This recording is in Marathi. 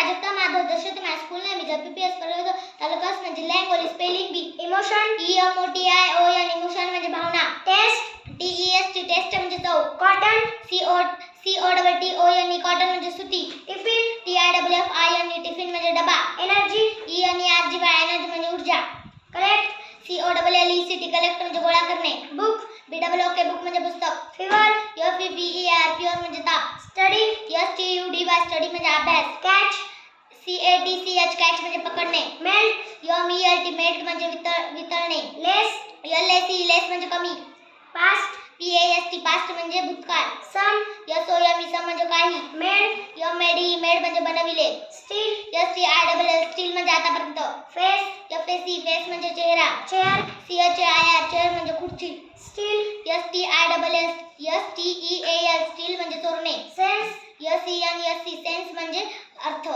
प्राजक्ता माधव दशरथ माझ्या स्कूल नेम इज PPS परवतो तालुका असणं जिल्हा हिंगोली. स्पेलिंग बी. इमोशन EMOTION म्हणजे भावना. टेस्ट TEST टेस्ट म्हणजे चव. कॉटन COTTON कॉटन म्हणजे सुती. टिफिन TIFFIN टिफिन म्हणजे डबा. एनर्जी ENERGY एनर्जी म्हणजे ऊर्जा. कलेक्ट COLLECT कलेक्ट म्हणजे गोळा करणे. बुक BOOK बुक म्हणजे पुस्तक. फीवर FEVER फीवर म्हणजे ताप. स्टडी STUDY स्टडी म्हणजे अभ्यास. कॅच CATCH कॅच म्हणजे पकडणे. मेल्ट MELT मेल्ट म्हणजे वितळणे. लेस LAC लेस म्हणजे कमी. पास्ट PAST पास्ट म्हणजे भूतकाळ. सम SOME सम म्हणजे काही. मेड मेड म्हणजे बनविले. स्टील STILL स्टील म्हणजे आतापर्यंत. फेस FAC फेस म्हणजे चेहरा. चेअर CHAIR चेअर म्हणजे खुर्ची. स्टील STEAL स्टील म्हणजे चोरणे. सेन्स SENSE सेन्स म्हणजे अर्थ.